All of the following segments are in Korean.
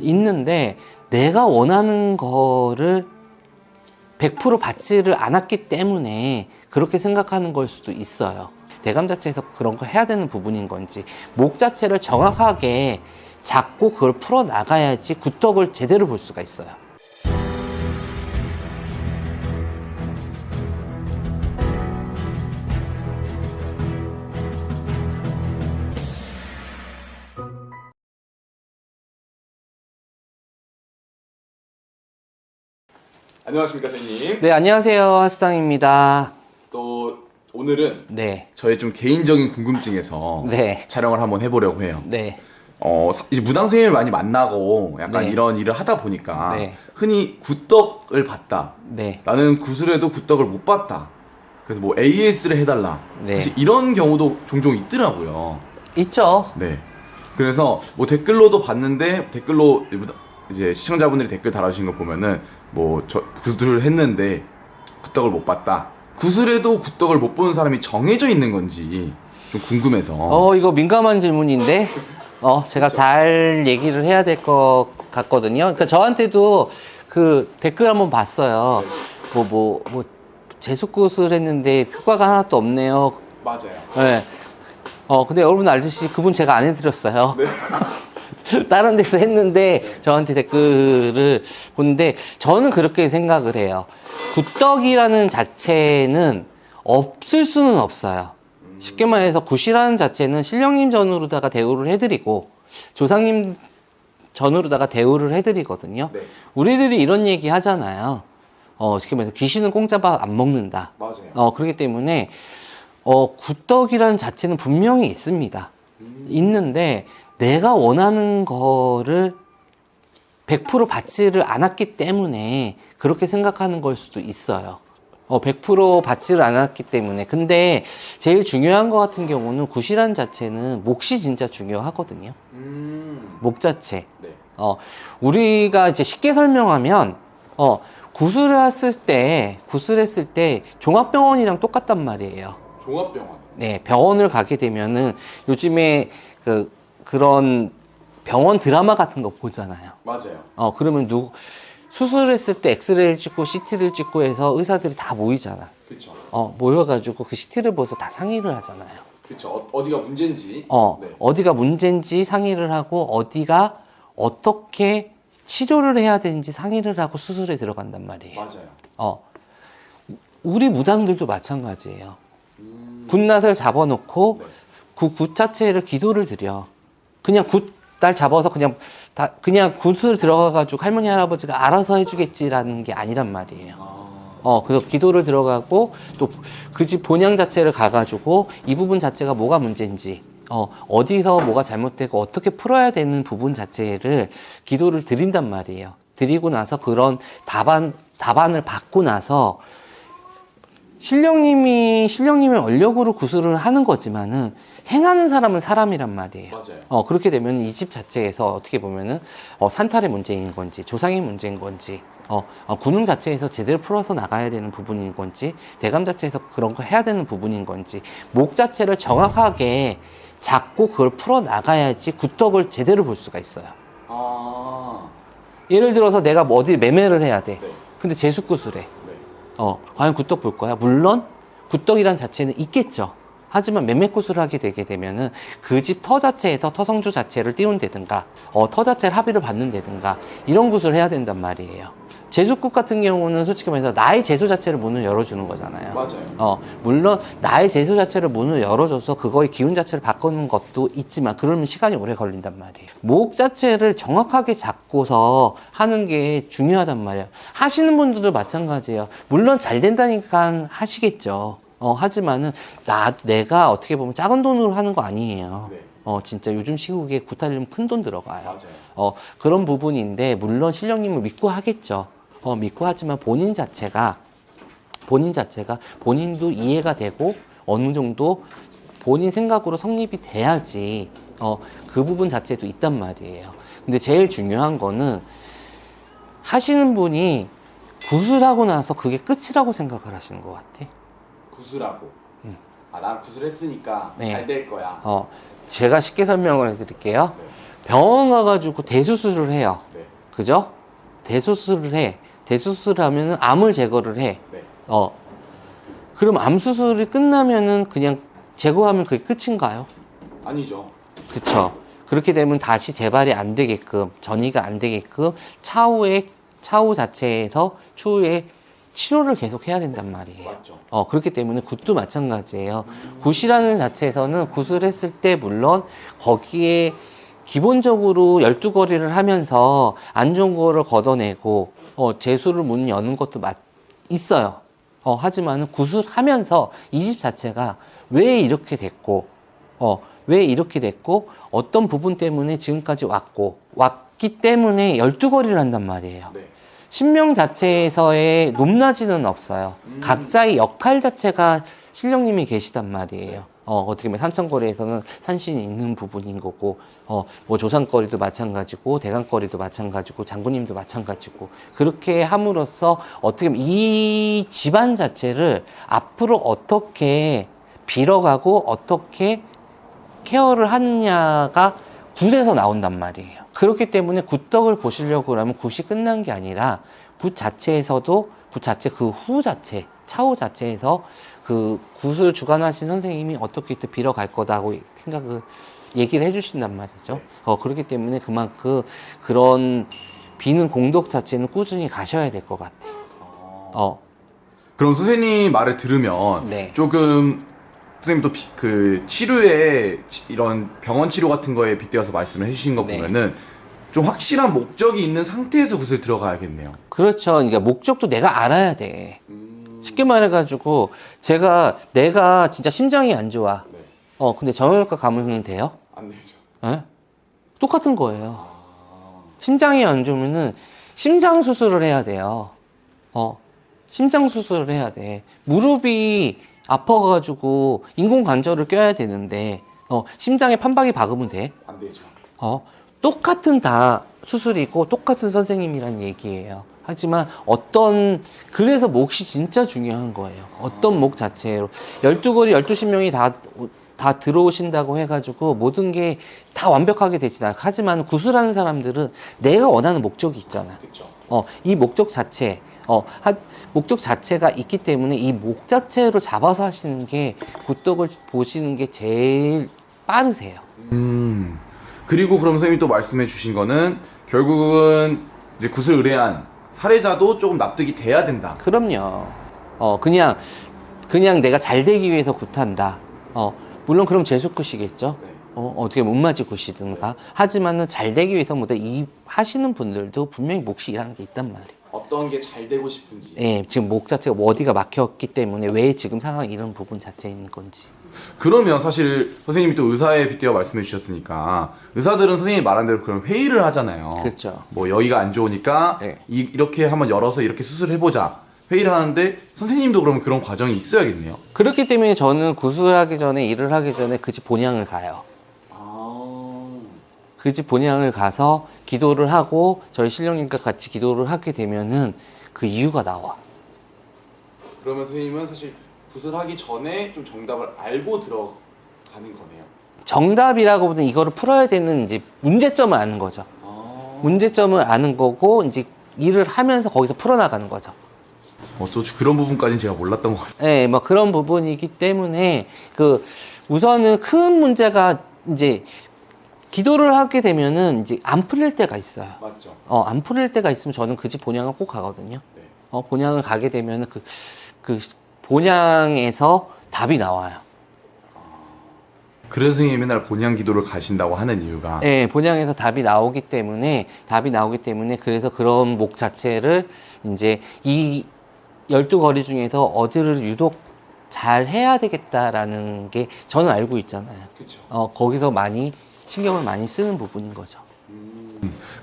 있는데 내가 원하는 거를 100% 받지를 않았기 때문에 그렇게 생각하는 걸 수도 있어요. 대감 자체에서 그런 거 해야 되는 부분인 건지, 목 자체를 정확하게 잡고 그걸 풀어 나가야지 구떡을 제대로 볼 수가 있어요. 안녕하십니까 선생님. 네, 안녕하세요. 하수당입니다. 또 오늘은 네. 저의 좀 개인적인 궁금증에서 네. 촬영을 한번 해보려고 해요. 네. 이제 무당 선생님을 많이 만나고 약간 네. 이런 일을 하다 보니까 네. 흔히 굿떡을 봤다. 네. 나는 구슬에도 굿떡을 못 봤다. 그래서 뭐 AS를 해달라. 네. 사실 이런 경우도 종종 있더라고요. 있죠. 네. 그래서 뭐 댓글로도 봤는데 댓글로 이제 시청자분들이 댓글 달아주신 거 보면은 뭐 저 구슬을 했는데 굿떡을 못 봤다. 구슬에도 굿떡을 못 보는 사람이 정해져 있는 건지 좀 궁금해서. 이거 민감한 질문인데, 제가 잘 얘기를 해야 될 것 같거든요. 그러니까 저한테도 그 댓글 한번 봤어요. 재수굿을 했는데 효과가 하나도 없네요. 맞아요. 네. 근데 여러분 알듯이 그분 제가 안 해드렸어요. 네. 다른 데서 했는데 저한테 댓글을 보는데 저는 그렇게 생각을 해요. 굿떡이라는 자체는 없을 수는 없어요. 쉽게 말해서 굿이라는 자체는 신령님 전으로다가 대우를 해드리고 조상님 전으로다가 대우를 해드리거든요. 네. 우리들이 이런 얘기 하잖아요. 쉽게 말해서 귀신은 공짜밥 안 먹는다. 맞아요. 그렇기 때문에 굿떡이라는 자체는 분명히 있습니다. 있는데 내가 원하는 거를 100% 받지를 않았기 때문에 그렇게 생각하는 걸 수도 있어요. 100% 받지를 않았기 때문에. 근데 제일 중요한 것 같은 경우는 굿이라는 자체는 몫이 진짜 중요하거든요. 목 자체. 네. 우리가 이제 쉽게 설명하면 굿을 했을 때 종합병원이랑 똑같단 말이에요. 종합병원. 네, 병원을 가게 되면은 요즘에 그런 병원 드라마 같은 거 보잖아요. 맞아요. 그러면 수술했을 때 엑스레이를 찍고 CT를 찍고 해서 의사들이 다 모이잖아. 그쵸. 모여가지고 그 CT를 보고서 다 상의를 하잖아요. 그쵸. 어디가 문제인지. 네. 어디가 문제인지 상의를 하고 어디가 어떻게 치료를 해야 되는지 상의를 하고 수술에 들어간단 말이에요. 맞아요. 우리 무당들도 마찬가지예요. 굿낫을 잡아놓고 네. 그 굿 자체를 기도를 드려. 그냥 굿날 잡아서 그냥 굿을 들어가가지고 할머니 할아버지가 알아서 해주겠지라는 게 아니란 말이에요. 그래서 기도를 들어가고 또 그 집 본향 자체를 가가지고 이 부분 자체가 뭐가 문제인지 어디서 뭐가 잘못되고 어떻게 풀어야 되는 부분 자체를 기도를 드린단 말이에요. 드리고 나서 그런 답안을 받고 나서 신령님의 원력으로 구슬을 하는 거지만은 행하는 사람은 사람이란 말이에요. 맞아요. 그렇게 되면 이 집 자체에서 어떻게 보면은 산탈의 문제인 건지 조상의 문제인 건지 군능 자체에서 제대로 풀어서 나가야 되는 부분인 건지 대감 자체에서 그런 거 해야 되는 부분인 건지 목 자체를 정확하게 잡고 그걸 풀어 나가야지 구떡을 제대로 볼 수가 있어요. 예를 들어서 내가 뭐 어디 매매를 해야 돼. 네. 근데 재수굿을 해. 네. 과연 구떡 볼 거야? 물론 구떡이란 자체는 있겠죠. 하지만 매매굿을 하게 되게 되면은 그 집 터 자체에서 터성주 자체를 띄운다든가 터 자체를 합의를 받는다든가 이런 굿을 해야 된단 말이에요. 재수굿 같은 경우는 솔직히 말해서 나의 재수 자체를 문을 열어주는 거잖아요. 맞아요. 물론 나의 재수 자체를 문을 열어줘서 그거의 기운 자체를 바꾸는 것도 있지만 그러면 시간이 오래 걸린단 말이에요. 목 자체를 정확하게 잡고서 하는 게 중요하단 말이에요. 하시는 분들도 마찬가지예요. 물론 잘 된다니까 하시겠죠. 하지만은 내가 어떻게 보면 작은 돈으로 하는 거 아니에요. 네. 진짜 요즘 시국에 굿하려면 큰 돈 들어가요. 맞아요. 그런 부분인데 물론 신령님을 믿고 하겠죠. 믿고 하지만 본인 자체가 본인도 이해가 되고 어느 정도 본인 생각으로 성립이 돼야지 그 부분 자체도 있단 말이에요. 근데 제일 중요한 거는 하시는 분이 구슬하고 나서 그게 끝이라고 생각을 하시는 것 같아. 구슬하고. 난 구슬했으니까 네. 잘 될 거야. 제가 쉽게 설명을 해드릴게요. 네. 병원 가가지고 대수술을 해요. 네. 그죠? 대수술을 해. 대수술을 하면은 암을 제거를 해. 네. 그럼 암 수술이 끝나면은 그냥 제거하면 그게 끝인가요? 아니죠. 그쵸. 그렇게 되면 다시 재발이 안 되게끔, 전이가 안 되게끔 차후 자체에서 추후에 치료를 계속 해야 된단 말이에요. 맞죠. 그렇기 때문에 굿도 마찬가지예요. 굿이라는 자체에서는 굿을 했을 때 물론 거기에 기본적으로 12거리를 하면서 안 좋은 거를 걷어내고 재수를 문 여는 것도 있어요. 하지만은 굿을 하면서 이 집 자체가 왜 이렇게 됐고 왜 이렇게 됐고 어떤 부분 때문에 지금까지 왔기 때문에 12거리를 한단 말이에요. 네. 신명 자체에서의 높낮이는 없어요. 각자의 역할 자체가 신령님이 계시단 말이에요. 어떻게 보면 산천거리에서는 산신이 있는 부분인 거고, 뭐 조상거리도 마찬가지고, 대강거리도 마찬가지고, 장군님도 마찬가지고, 그렇게 함으로써 어떻게 보면 이 집안 자체를 앞으로 어떻게 빌어가고, 어떻게 케어를 하느냐가 굿에서 나온단 말이에요. 그렇기 때문에 굿덕을 보시려고 하면 굿이 끝난 게 아니라 굿 자체에서도 굿 자체 그 후 자체 차후 자체에서 그 굿을 주관하신 선생님이 어떻게 또 빌어갈 거다고 생각을 얘기를 해주신단 말이죠. 그렇기 때문에 그만큼 그런 비는 공덕 자체는 꾸준히 가셔야 될 것 같아요. 그럼 선생님 말을 들으면 네. 조금 선생님도 그 치료에 이런 병원 치료 같은 거에 빗대어서 말씀을 해주신 거 네. 보면은 좀 확실한 목적이 있는 상태에서 굿을 들어가야겠네요. 그렇죠. 그러니까 목적도 내가 알아야 돼. 쉽게 말해가지고 내가 진짜 심장이 안 좋아. 네. 근데 정형외과 가면 돼요? 안 되죠. 예? 똑같은 거예요. 심장이 안 좋으면은 심장 수술을 해야 돼요. 심장 수술을 해야 돼. 무릎이 아파가지고 인공관절을 껴야 되는데 심장에 판박이 박으면 돼? 안 되죠. 똑같은 다 수술이고 똑같은 선생님이란 얘기예요. 하지만 그래서 몫이 진짜 중요한 거예요. 어떤 목 자체로 12거리 12신명이 다 들어오신다고 해가지고 모든 게 다 완벽하게 되진 않아요. 하지만 구술하는 사람들은 내가 원하는 목적이 있잖아. 그렇죠. 이 목적 목적 자체가 있기 때문에 이 목 자체로 잡아서 하시는 게 굿덕을 보시는 게 제일 빠르세요. 그리고 그럼 선생님이 또 말씀해 주신 거는 결국은 이제 굿을 의뢰한 사례자도 조금 납득이 돼야 된다. 그럼요. 그냥 내가 잘 되기 위해서 굿한다. 물론 그럼 재수굿이겠죠. 네. 어떻게 못맞이 굿이든가. 하지만은 잘 되기 위해서 하시는 분들도 분명히 몫이 일하는 게 있단 말이에요. 어떤 게 잘 되고 싶은지. 예, 지금 목 자체가 어디가 막혔기 때문에 왜 지금 상황이 이런 부분 자체에 있는 건지. 그러면 사실 선생님이 또 의사에 빗대어 말씀해 주셨으니까 의사들은 선생님이 말한 대로 그런 회의를 하잖아요. 그렇죠. 뭐 여기가 안 좋으니까 네. 이렇게 한번 열어서 이렇게 수술해보자. 회의를 하는데 선생님도 그러면 그런 과정이 있어야겠네요. 그렇기 때문에 저는 구술하기 전에 일을 하기 전에 그 집 본향을 가요. 그 집 본향을 가서 기도를 하고 저희 신령님과 같이 기도를 하게 되면은 그 이유가 나와. 그러면 선생님은 사실 구술하기 전에 좀 정답을 알고 들어가는 거네요. 정답이라고보다는 이거를 풀어야 되는 이제 문제점을 아는 거죠. 문제점을 아는 거고 이제 일을 하면서 거기서 풀어나가는 거죠. 또 그런 부분까지는 제가 몰랐던 것 같습니다. 네, 뭐 그런 부분이기 때문에 우선은 큰 문제가 이제 기도를 하게 되면은 이제 안 풀릴 때가 있어요. 맞죠. 안 풀릴 때가 있으면 저는 그 집 본향을 꼭 가거든요. 네. 본향을 가게 되면은 그 본향에서 답이 나와요. 그래서 선생님이 맨날 본향 기도를 가신다고 하는 이유가 네, 본향에서 답이 나오기 때문에 그래서 그런 목 자체를 이제 이 12거리 중에서 어디를 유독 잘 해야 되겠다라는 게 저는 알고 있잖아요. 그쵸. 거기서 신경을 많이 쓰는 부분인 거죠.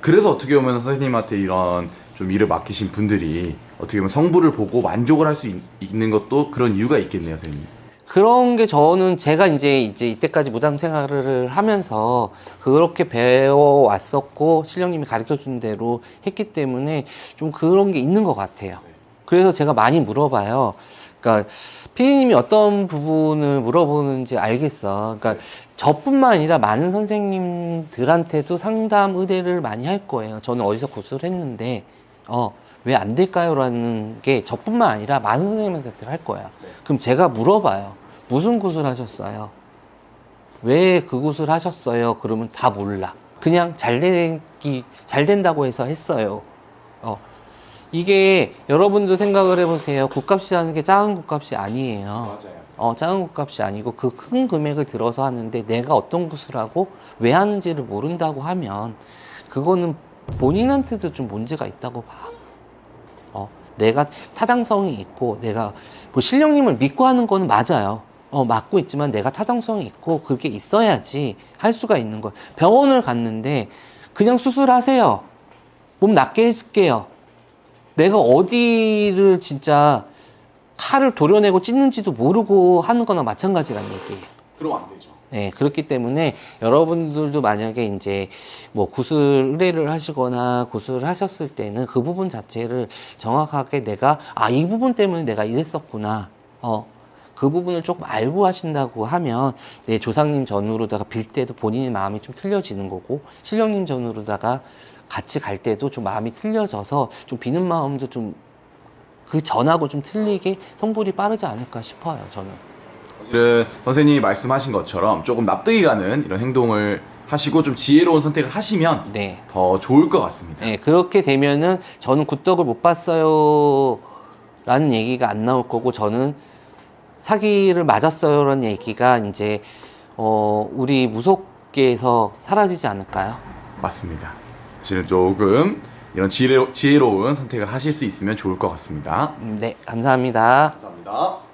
그래서 어떻게 보면 선생님한테 이런 좀 일을 맡기신 분들이 어떻게 보면 성부를 보고 만족을 할 수 있는 것도 그런 이유가 있겠네요, 선생님. 그런 게 저는 제가 이제 이때까지 무당 생활을 하면서 그렇게 배워왔었고 신령님이 가르쳐 준 대로 했기 때문에 좀 그런 게 있는 것 같아요. 그래서 제가 많이 물어봐요. 그러니까 피디님이 어떤 부분을 물어보는지 알겠어. 그러니까 저뿐만 아니라 많은 선생님들한테도 상담 의뢰를 많이 할 거예요. 저는 어디서 구술을 했는데 왜 안 될까요? 라는 게 저뿐만 아니라 많은 선생님한테 할 거야. 그럼 제가 물어봐요. 무슨 구술 하셨어요? 왜 그 구술 하셨어요? 그러면 다 몰라. 그냥 잘 된다고 해서 했어요. 이게 여러분도 생각을 해보세요. 굿값이라는 게 작은 굿값이 아니에요. 맞아요. 작은 굿값이 아니고 그 큰 금액을 들어서 하는데 내가 어떤 구슬하고 왜 하는지를 모른다고 하면 그거는 본인한테도 좀 문제가 있다고 봐. 내가 타당성이 있고 내가 뭐 신령님을 믿고 하는 거는 맞아요. 맞고 있지만 내가 타당성이 있고 그게 있어야지 할 수가 있는 거예요. 병원을 갔는데 그냥 수술하세요. 몸 낫게 해줄게요. 내가 어디를 진짜 칼을 도려내고 찢는지도 모르고 하는 거나 마찬가지라는 얘기예요. 그러면 안 되죠. 네, 그렇기 때문에 여러분들도 만약에 이제 뭐 구술 의뢰를 하시거나 구술을 하셨을 때는 그 부분 자체를 정확하게 내가 이 부분 때문에 내가 이랬었구나. 그 부분을 조금 알고 하신다고 하면 내 조상님 전으로다가 빌 때도 본인의 마음이 좀 틀려지는 거고 신령님 전으로다가 같이 갈 때도 좀 마음이 틀려져서 좀 비는 마음도 좀 그 전하고 좀 틀리게 성불이 빠르지 않을까 싶어요, 저는. 사실은 선생님이 말씀하신 것처럼 조금 납득이 가는 이런 행동을 하시고 좀 지혜로운 선택을 하시면 네. 더 좋을 것 같습니다. 네, 그렇게 되면은 저는 굿덕을 못 봤어요 라는 얘기가 안 나올 거고 저는 사기를 맞았어요 라는 얘기가 이제 우리 무속계에서 사라지지 않을까요? 맞습니다. 사실은 조금 이런 지혜로운 선택을 하실 수 있으면 좋을 것 같습니다. 네, 감사합니다. 감사합니다.